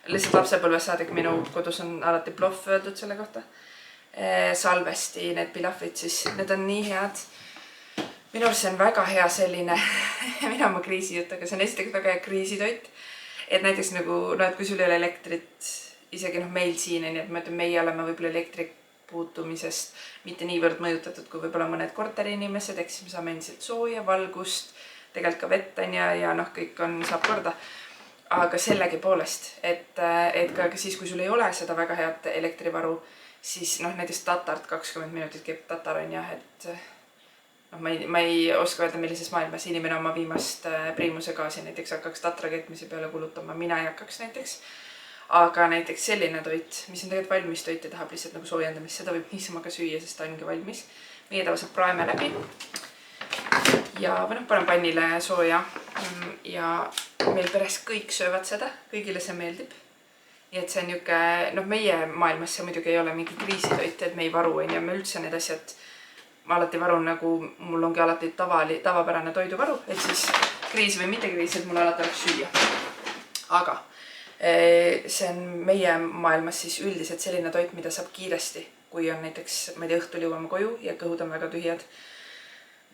S1: lihtsalt lapsepõlves saadik minu kodus on alati ploff öeldud selle kohta. Salvesti need pilafid, siis need on nii head. Minu arust see on väga hea selline, mina oma kriisijutt, aga see on esiteks väga hea kriisitoit. Et näiteks nagu, no et kui sul ei ole elektrit, isegi meil siin, et ma ütlen, meie oleme võib-olla elektrik puutumisest mitte niivõrd mõjutatud kui võib-olla mõned korteriinimesed, eks me saame endiselt sooja, valgust, tegelikult ka vett on ja kõik saab korda. Aga sellegi poolest, et ka siis, kui sul ei ole seda väga head elektrivaru, siis näiteks tatart 20 minutit keeb tatar on jah, et ma ei oska öelda, millises maailmas inimene oma viimast priimuse gaasi näiteks hakkaks tatra keetmise peale kulutama, mina ei hakkaks näiteks. Aga näiteks selline toit, mis on tegelikult valmis toit ja tahab lihtsalt nagu soojendamist, seda võib niisama ka süüa, sest ta ongi valmis. Meie tavaliselt praeme läbi ja panen pannile sooja ja meil peres kõik söövad seda, kõigile see meeldib. Nii et see on niuke, meie maailmas see muidugi ei ole mingi kriisitoit, et me ei varu ja me üldse need asjad, ma alati varun nagu, mul ongi alati tavapärane toiduvaru, et siis kriis või mitte kriis, et mul alati oleks süüa. Aga see on meie maailmas siis üldiselt selline toit, mida saab kiiresti, kui on näiteks, ma ei tea, õhtul jõuame koju ja kõhud on väga tühjad.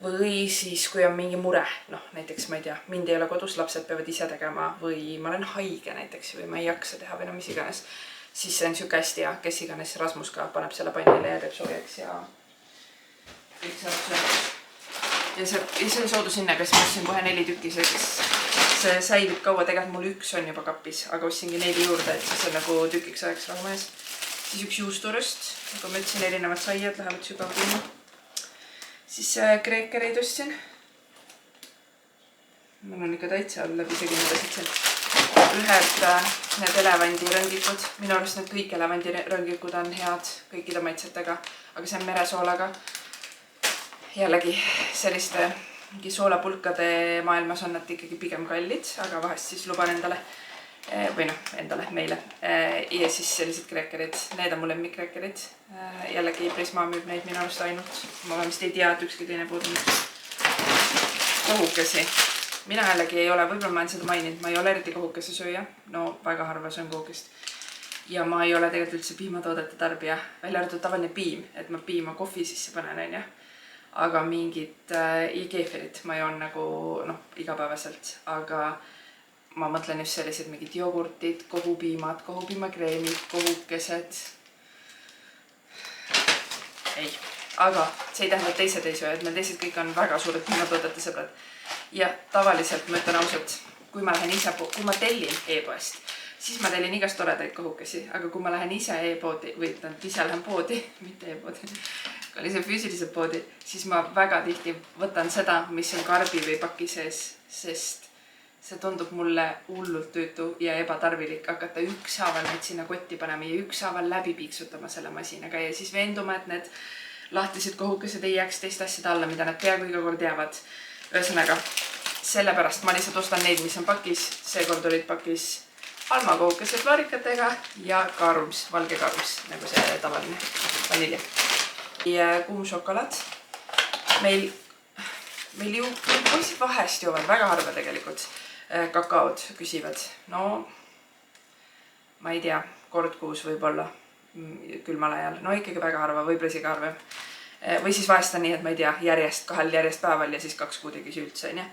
S1: Või siis, kui on mingi mure, näiteks, ma ei tea, mind ei ole kodus, lapsed peavad ise tegema või ma olen haige näiteks või ma ei jaksa teha või mis iganes. Siis see on siuke hästi ja kes iganes Rasmus ka paneb selle pannile ja teeb soojaks ja kõik saab söödaks. Ja see oli soodushinnaga, siis ma ostsin kohe 4 tükki, see säilib kaua, tegelikult mul üks on juba kapis, aga ostsingi 4 juurde, et siis on nagu tükiks ajaks rahu mees. Siis üks juusturust, nagu ma ütlesin, erinevad saiad lähevad sügavkülma. Siis kreekereid ostsin. Mul on ikka täitsa all läbi isegi need asjad. Ühed need elevandirõngikud, minu arust need kõik elevandirõngikud on head kõikide maitsetega, aga see on meresoolaga. Jällegi selliste soolapulkade maailmas on nad ikkagi pigem kallid, aga vahest siis luban endale, või endale, meile. Ja siis sellised kreekerid, need on mu lemmikkreekerid. Jällegi Prisma müüb neid minu arust ainult. Ma vist ei tea, et ükski teine pood müüb. Kohukesi. Mina jällegi ei ole, võib-olla ma olen seda maininud, ma ei ole eriti kohukese sööja. No väga harva söön kohukest. Ja ma ei ole tegelikult üldse piimatoodete tarbija. Välja arvatud tavaline piim, et ma piima kohvi sisse panen, on jah. Aga mingid keefirit ma joon nagu igapäevaselt, aga ma mõtlen just sellised mingid jogurtid, kohupiimad, kohupiimakreemid, kohukesed. Ei, aga see ei tähenda, et teised ei söö, et meil teised kõik on väga suured piimatoodete sõbrad. Ja tavaliselt ma ütlen ausalt, kui ma tellin e-poest, siis ma tellin igast toredaid kohukesi, aga kui ma lähen ise e-poodi või ise lähen poodi, mitte e-poodi, kui oli see füüsiliselt poodi, siis ma väga tihti võtan seda, mis on karbi või paki sees, sest see tundub mulle hullult tüütu ja ebatarvilik hakata ükshaaval neid sinna kotti panema ja ükshaaval läbi piiksutama selle masinaga ja siis veenduma, et need lahtised kohukesed ei jääks teist asjade alla, mida nad peaaegu iga kord jäävad. Ühesõnaga, sellepärast ma lihtsalt ostan neid, mis on pakis. Seekord olid pakis almakohukesed flaarikatega ja karums, valge karums, nagu see tavaline vanilja. Ja kuum šokolaad. Meil ju poisid vahest joovad, väga harva tegelikult kakaod küsivad. No, ma ei tea, kord kuus võib-olla külmal ajal. No ikkagi väga harva, võib-olla isegi harvem. Või siis vahest on nii, et ma ei tea, kahel järjest päeval ja siis 2 kuud ei küsi üldse, onju.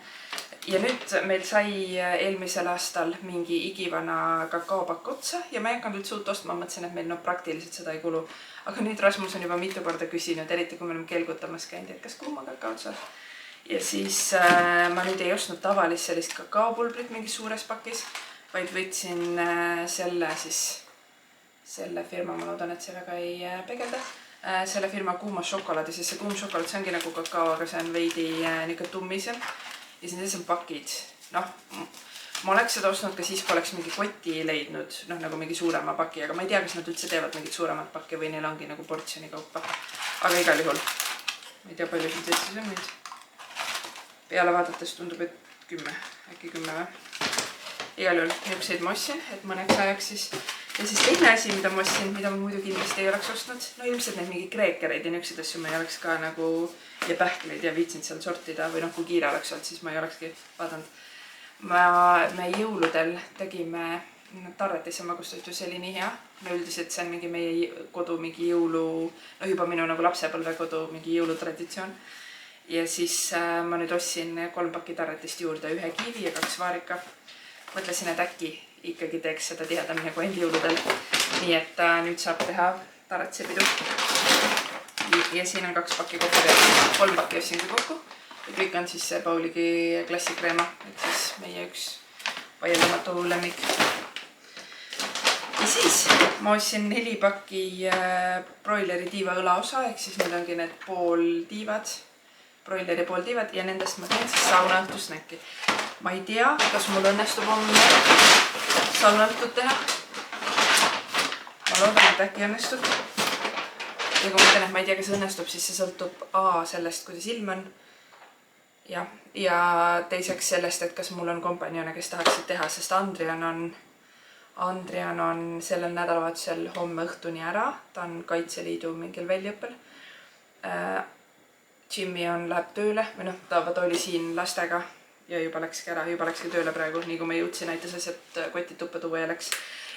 S1: Ja nüüd meil sai eelmisel aastal mingi igivana kakaopakk otsa ja ma ei hakanud üldse uut ostma, mõtlesin, et meil praktiliselt seda ei kulu. Aga nüüd Rasmus on juba mitu korda küsinud, eriti kui me oleme kelgutamas käinud, et kas kuuma kakaot saab. Ja siis ma nüüd ei ostnud tavalist sellist kakaopulbrit mingis suures pakis, vaid võtsin selle firma, ma loodan, et see väga ei pegelda. Selle firma kuuma šokolaadi, sest see kuum šokolaad, see ongi nagu kakao, aga see on veidi niisugune tummisem. Ja siis on pakid. Noh, ma oleks seda ostnud ka siis, kui oleks mingi koti leidnud, noh, nagu mingi suurema paki, aga ma ei tea, kas nad üldse teevad mingit suuremat pakki või neil ongi nagu portsjoni kaupa. Aga igal juhul, ma ei tea, palju siin tõestis on neid. Peale vaadates tundub, et 10, äkki 10 või. Igal juhul, niisuguseid ma ostsin, et mõneks ajaks siis. Ja siis teine asi, mida ma ostsin, mida ma muidu kindlasti ei oleks ostnud, no ilmselt neid mingi kreekereid ja niisuguseid asju ma ei oleks ka nagu ja pähkleid ja viitsinud seal sortida või noh, kui kiire oleks olnud, siis ma ei olekski vaadanud. Me jõuludel tegime tarretisse magustoitu, see oli nii hea. No üldiselt see on mingi meie kodu mingi jõulu, no juba minu nagu lapsepõlve kodu mingi jõulutraditsioon. Ja siis ma nüüd ostsin 3 pakki tarretist juurde, 1 kiivi ja 2 vaarika. Mõtlesin, et äkki ikkagi teeks seda tihedamini nagu end jõuludel. Nii et nüüd saab teha taretsepidu. Ja siin on 2 pakki kokku ja 3 pakki ostsingi kokku. Ja kõik on siis see Pauligi klassikreema, et siis meie üks vaieldamatu lemmik. Ja siis ma ostsin 4 pakki broileri tiiva õlaosa, ehk siis need ongi need pooltiivad, broileri pooltiivad ja nendest ma teen siis saunaõhtusnäkki. Ma ei tea, kas mul õnnestub homme saunaõhtut teha. Ma loodan, et äkki õnnestub. Ja kui ma ütlen, et ma ei tea, kas õnnestub, siis see sõltub sellest, kuidas ilm on. Ja teiseks sellest, et kas mul on kompanjone, kes tahaksid teha, sest Andrian on sellel nädalavahetusel homme õhtuni ära. Ta on Kaitseliidu mingil väljaõppel. Jimmy läheb tööle, või noh, ta oli siin lastega. Ja juba läkski ära, juba läkski tööle praegu, nii kui ma jõudsin, näitas asjad kotid tuppa tuua ja läks.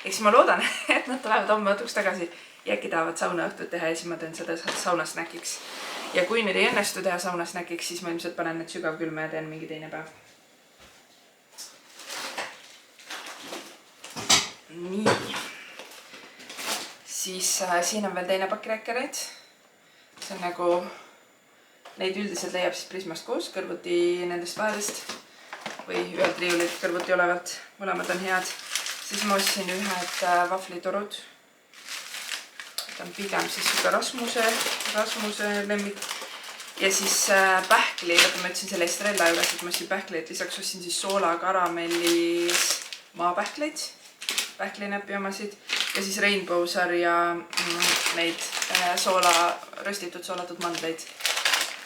S1: Eks ma loodan, et nad tulevad homme õhtuks tagasi ja äkki tahavad saunaõhtut teha ja siis ma teen seda saunasnäkiks. Ja kui nüüd ei õnnestu teha saunasnäkiks, siis ma ilmselt panen need sügavkülma ja teen mingi teine päev. Nii. Siis siin on veel teine pakk räkkereid. See on nagu... Neid üldiselt leiab siis Prismast koos, kõrvuti nendest vahedest või ühelt riiulit kõrvuti olevalt. Mõlemad on head. Siis ma ostsin ühed vahvlitorud. Ta on pigem siis Rasmuse lemmik. Ja siis pähkli, võtta ma ütlesin selle Estrella juures, et ma ostsin pähkleid. Lisaks ostsin siis soola karamellis maapähkleid, pähklinäppi omasid. Ja siis Rainbow sarja neid röstitud soolatud mandleid.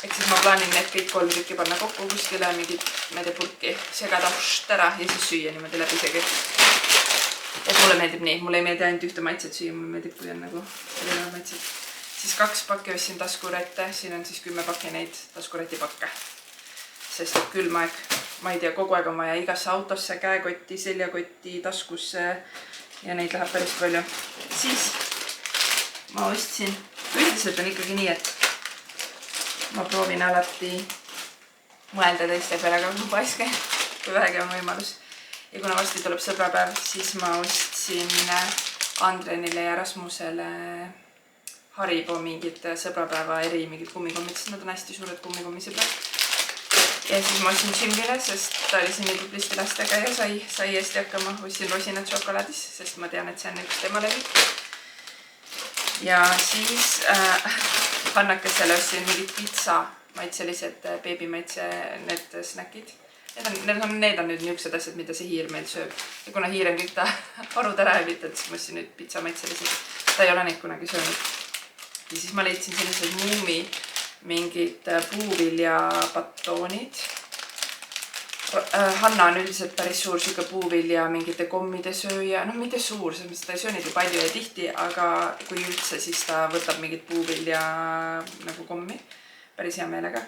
S1: Ehk siis ma plaanin need kõik 3 tükki panna kokku kuskile mingit purki, segada ära ja siis süüa niimoodi läbi segi. Et mulle meeldib nii, mulle ei meeldi ainult ühte maitset süüa, mulle meeldib, kui on nagu erinevad maitset. Siis 2 pakki ostsin taskurette, siin on siis 10 pakki neid taskuretipakke. Sest külmaeg, ma ei tea, kogu aeg on vaja igasse autosse, käekotti, seljakotti, taskusse ja neid läheb päris palju. Siis ma ostsin, üldiselt on ikkagi nii, et ma proovin alati mõelda teiste peale, kui paiske, kui vähegi on võimalus. Ja kuna varsti tuleb sõbrapäev, siis ma ostsin Andrenile ja Rasmusele Haribo mingid sõbrapäeva mingid kummikommid, sest nad on hästi suured kummikommisõbrad. Ja siis ma ostsin Jimile, sest ta oli siin nii tublisti lastega ja sai hästi hakkama. Ostsin rosinad šokolaadis, sest ma tean, et see on üks tema lemmik. Ja siis Hannakesele ostsin mingid pitsa maitselised beebimaitse need snäkid. Need on nüüd niisugused asjad, mida see hiir meil sööb. Ja kuna hiir on kõik ta varud ära hävitanud, siis ma ostsin nüüd pitsa maitselised. Ta ei ole neid kunagi söönud. Ja siis ma leidsin sellised Muumi mingid puuviljapatoonid. Hanna on üldiselt päris suur siuke puuvilja mingite kommide sööja. No mitte suur, sest ta ei söö neid ju palju ja tihti, aga kui üldse, siis ta võtab mingit puuvilja nagu kommi päris hea meelega.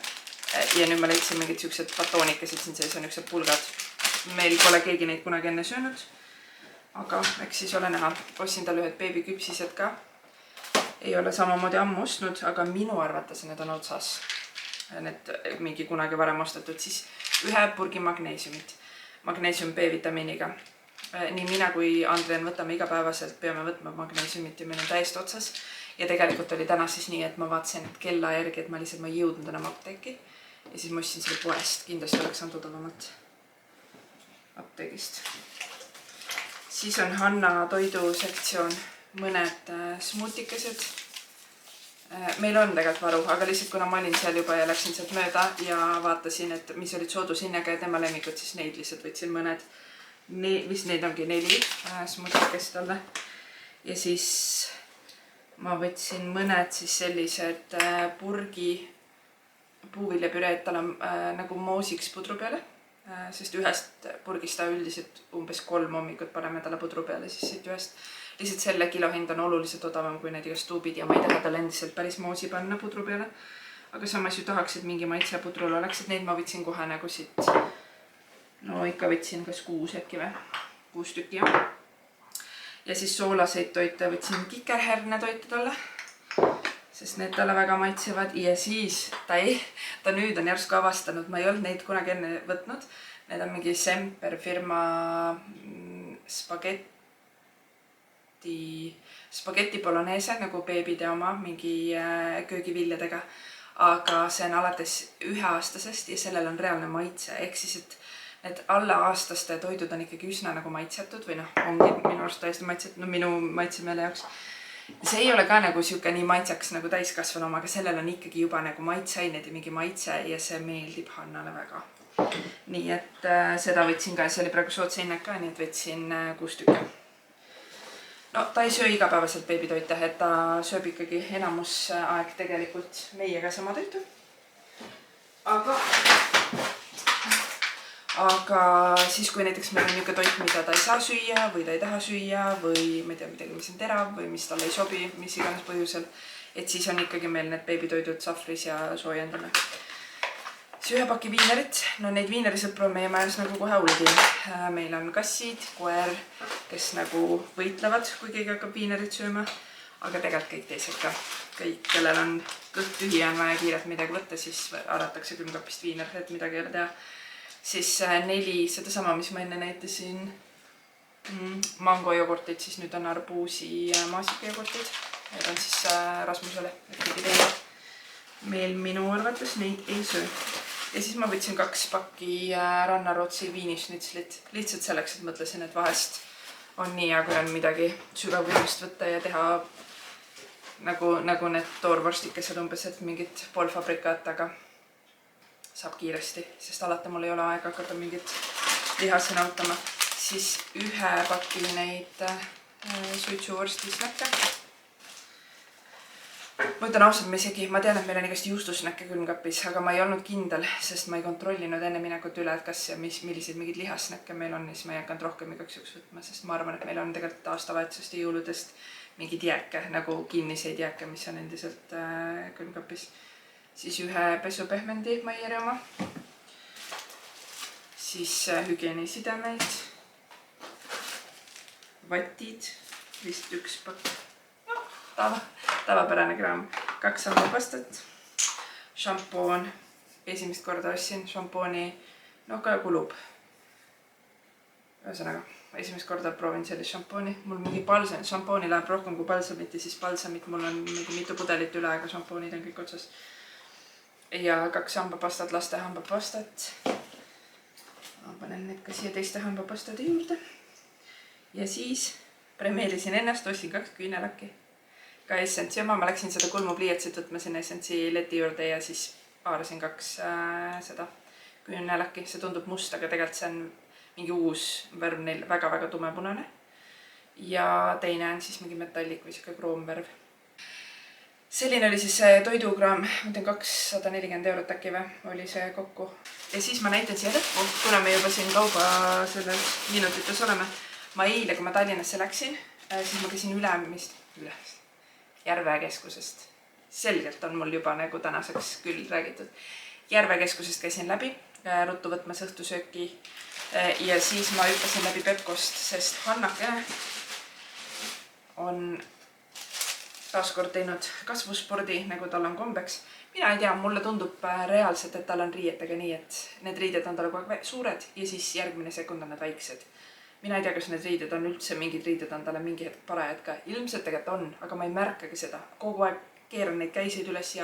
S1: Ja nüüd ma leidsin mingid siuksed batoonikesed, siin sees on niisugused pulgad. Meil pole keegi neid kunagi enne söönud, aga eks siis ole näha. Ostsin talle ühed beebiküpsised ka. ei ole samamoodi ammu ostnud, aga minu arvates need on otsas. Need mingi kunagi varem ostetud, siis ühe purgi magneesiumit, magneesium B-vitamiiniga. Nii mina kui Andren võtame igapäevaselt, peame võtma magneesiumit ja meil on täiesti otsas. Ja tegelikult oli täna siis nii, et ma vaatasin kella järgi, et ma lihtsalt ei jõudnud enam apteeki. Ja siis ma ostsin selle poest, kindlasti oleks saanud odavamalt apteegist. Siis on Hanna toidusektsioon, mõned smuutikesed. Meil on tegelikult varu, aga lihtsalt kuna ma olin seal juba ja läksin sealt mööda ja vaatasin, et mis olid soodushinnaga ja tema lemmikud, siis neid lihtsalt võtsin mõned. Vist neid ongi 4 smuutikest talle. Ja siis ma võtsin mõned siis sellised purgi puuviljapüreed tal on nagu moosiks pudru peale. Sest ühest purgist ta üldiselt umbes 3 hommikut paneme talle pudru peale, siis siit ühest. Lihtsalt selle kilohind on oluliselt odavam kui need igast tuubid ja ma ei taha talle endiselt päris moosi panna pudru peale. Aga samas ju tahaks, et mingi maitse pudrul oleks, et neid ma võtsin kohe nagu siit. No ikka võtsin kas 6 äkki või? 6 tükki. Ja siis soolaseid toite võtsin kikerherne toite talle. Sest need talle väga maitsevad ja siis ta nüüd on järsku avastanud, ma ei olnud neid kunagi enne võtnud. Need on mingi Semper firma spagetti bolognese nagu beebide oma mingi köögiviljadega. Aga see on alates 1-aastasest ja sellel on reaalne maitse. Ehk siis, et need alla aastaste toidud on ikkagi üsna nagu maitsetud või ongi minu arust täiesti maitsetud, minu maitsemeele jaoks. See ei ole ka nagu siuke nii maitseks nagu täiskasvanu, aga sellel on ikkagi juba nagu maitseained ja mingi maitse ja see meeldib Hannale väga. Nii et seda võtsin ka ja see oli praegu soodsa hinnad ka, nii et võtsin 6 tükki. No ta ei söö igapäevaselt beebitoite, et ta sööb ikkagi enamus aeg tegelikult meiega sama toitu. Aga siis, kui näiteks meil on niisugune toit, mida ta ei saa süüa või ta ei taha süüa või ma ei tea midagi, mis on terav või mis talle ei sobi, mis iganes põhjusel, et siis on ikkagi meil need beebitoidud sahvris ja soojendame. Siis 1 paki viinerit, no neid viinerisõpru on meie majas nagu kohe hulgi. Meil on kassid, koer, kes nagu võitlevad, kui keegi hakkab viinerit sööma, aga tegelikult kõik teised ka. Kõik, kellel on kõht tühi on vaja kiirelt midagi võtta, siis aratakse külmkapist viiner, et midagi ei ole teha. Siis 4, seda sama, mis ma enne näitasin mangojogurtid, siis nüüd on arbuusi maasikajogurtid. Need on siis Rasmusele, et keegi teine. Meil minu arvates neid ei söö. Ja siis ma võtsin 2 pakki Rannarootsi viinišnitslit. Lihtsalt selleks, et mõtlesin, et vahest on nii, kui on midagi sügavvõimust võtta ja teha nagu need toorvorstikesed umbes, et mingit poolfabrikaat, aga saab kiiresti, sest alati mul ei ole aega hakata mingit lihase nautama. Siis 1 paki neid suitsuvorstisnäkke. Ma ütlen ausalt, ma tean, et meil on igast juustusnäkke külmkapis, aga ma ei olnud kindel, sest ma ei kontrollinud enne minekut üle, et kas ja millised mingid lihasnäkke meil on, siis ma ei hakanud rohkem igaks juks võtma, sest ma arvan, et meil on tegelikult aastavahetusest ja jõuludest mingid jääke, nagu kinniseid jääke, mis on endiselt külmkapis. Siis 1 pesupehmendi Maieri oma. Siis hügieenisidemeid. Vatid, vist 1 pakk. Tavapärane kraam. 2 hambapastat. Šampoon. Esimest korda ostsin šampooni. Ka kulub. Ühesõnaga, esimest korda proovin sellist šampooni. Mul mingi šampooni läheb rohkem kui balsamit ja siis balsamit mul on mitu pudelit üle, aga šampoonid on kõik otsas. Ja 2 hambapastat, laste hambapastat. Ma panen need ka siia teiste hambapastade juurde. Ja siis premeerisin ennast, ostsin 2 küünelakki. Ka Essentsi oma, ma läksin seda kulmupliiatsit võtma sinna Essentsi leti juurde ja siis haarasin 2 seda küünelakki. See tundub must, aga tegelikult see on mingi uus värv neil, väga-väga tumepunane. Ja teine on siis mingi metallik või siuke kroomvärv. Selline oli siis see toidukraam, ma tean 240 € äkki või, oli see kokku. Ja siis ma näitan siia lõppu, kuna me juba siin kauba selles minutites oleme. Ma eile, kui ma Tallinnasse läksin, siis ma käisin Ülemist Järvekeskusest. Selgelt on mul juba nagu tänaseks küll räägitud. Järvekeskusest käisin läbi, ruttu võtmas õhtusööki ja siis ma hüppasin läbi Pepkost, sest Hannake on taaskord teinud kasvuspordi, nagu tal on kombeks. Mina ei tea, mulle tundub reaalselt, et tal on riietega nii, et need riided on talle kogu aeg suured ja siis järgmine sekund on need väiksed. Mina ei tea, kas need riided on üldse, mingid riided on talle mingi hetk parajad ka. Ilmselt tegelikult on, aga ma ei märkagi seda. Kogu aeg keeran neid käiseid üles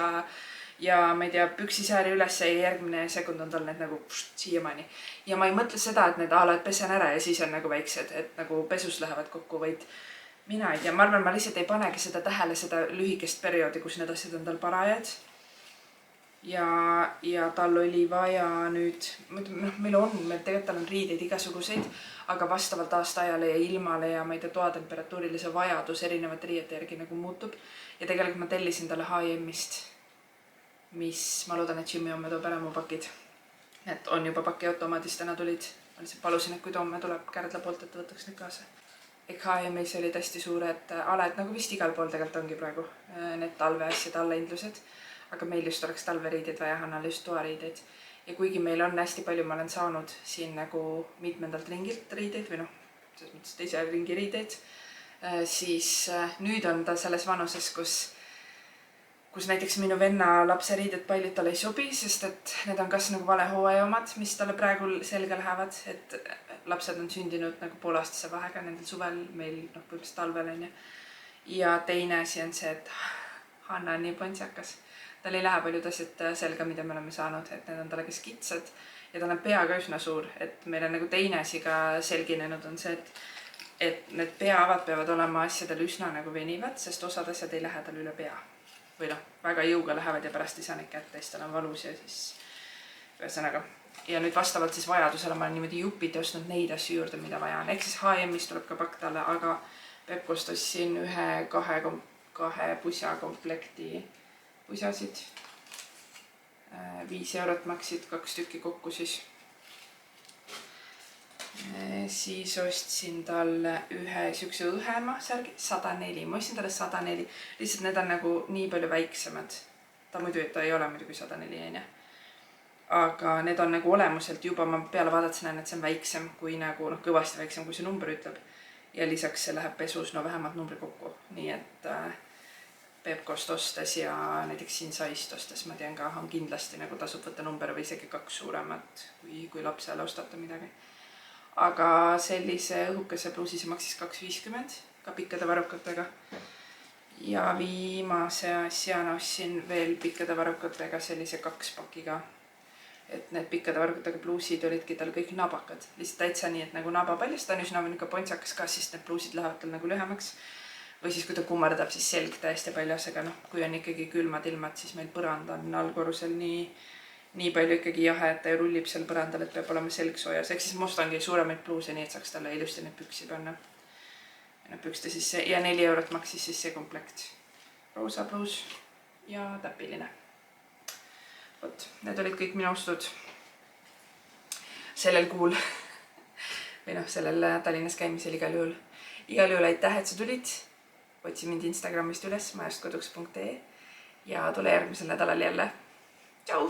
S1: ja ma ei tea, püksisääri üles ja järgmine sekund on tal need nagu siiamaani. Ja ma ei mõtle seda, et need alad pesen ära ja siis on nagu väiksed, et nagu pesus lähevad kokku, vaid mina ei tea, ma arvan, ma lihtsalt ei panegi seda tähele, seda lühikest perioodi, kus need asjad on tal parajad. Ja tal oli vaja nüüd, meil tegelikult tal on riideid igasuguseid, aga vastavalt aastaajale ja ilmale ja ma ei tea, toatemperatuurile see vajadus erinevate riiete järgi nagu muutub. Ja tegelikult ma tellisin talle H&M-ist, mis ma loodan, et Jimmy homme toob ära mu pakid. Et on juba pakiautomaadis täna tulid. Ma lihtsalt palusin, et kui ta homme tuleb Kärdla poolt, et võtaks need kaasa. H&M-is olid hästi suured aled, nagu vist igal pool tegelikult ongi praegu need talveasjad, allaindlused. Aga meil just oleks talveriideid vaja, Hannale just toariideid. Ja kuigi meil on hästi palju, ma olen saanud siin nagu mitmendalt ringilt riideid või selles mõttes teise ringi riideid, siis nüüd on ta selles vanuses, kus näiteks minu venna lapse riided paljud talle ei sobi, sest et need on kas nagu vale hooaja omad, mis talle praegu selga lähevad, et lapsed on sündinud nagu poolaastase vahega nendel suvel, meil põhimõtteliselt talvel on. Ja teine asi on see, et Hanna on nii pontsakas. Tal ei lähe paljud asjad selga, mida me oleme saanud, et need on talle kes kitsad ja tal on pea ka üsna suur, et meil on nagu teine asi ka selginenud on see, et need peaavad peavad olema asjadel üsna nagu venivad, sest osad asjad ei lähe tal üle pea. Või väga jõuga lähevad ja pärast ei saa neid kätte, siis tal on valus ja siis ühesõnaga. Ja nüüd vastavalt siis vajadusele ma olen niimoodi jupid ja ostnud neid asju juurde, mida vaja on. Ehk siis H&M-ist tuleb ka pakk talle, aga Pepkost ostsin kahe pusja komplekti pusasid. 5 eurot maksid 2 tükki kokku siis. Siis ostsin talle ühe siukse õhema särgi, 104. Ma ostsin talle 104. Lihtsalt need on nagu nii palju väiksemad. Ta muidu, et ta ei ole muidugi 104. Aga need on nagu olemuselt juba, ma peale vaadates näen, et see on väiksem kui nagu kõvasti väiksem, kui see number ütleb. Ja lisaks see läheb pesus vähemalt numbri kokku. Nii et Pepkost ostes ja näiteks siin Saist ostes, ma tean ka, on kindlasti nagu tasub võtta number või isegi 2 suuremat, kui lapsele ostate midagi. Aga sellise õhukese pluusise maksis 2,50 ka pikkade varrukatega. Ja viimase asjana ostsin veel pikkade varrukatega sellise 2 pakiga. Et need pikkade varrukatega pluusid olidki tal kõik nabakad. Lihtsalt täitsa nii, et nagu nabapaljast on üsna pontsakas ka, siis need pluusid lähevad tal nagu lühemaks. Või siis kui ta kummardab, siis selg täiesti paljas, aga kui on ikkagi külmad ilmad, siis meil põrand on allkorrusel nii palju ikkagi jahe, et ta rullib seal põrandal, et peab olema selg soojas. Ehk siis ma ostangi suuremaid pluuse, nii et saaks talle ilusti neid püksi panna. Pükste sisse ja 4 eurot maksis siis see komplekt. Roosa pluus ja täpiline. Vot, need olid kõik minu ostud sellel kuul. Või sellel Tallinnas käimisel igal juhul. Igal juhul aitäh, et sa tulid. Otsi mind Instagramist üles majastkoduks.ee ja tule järgmisel nädalal jälle. Tšau!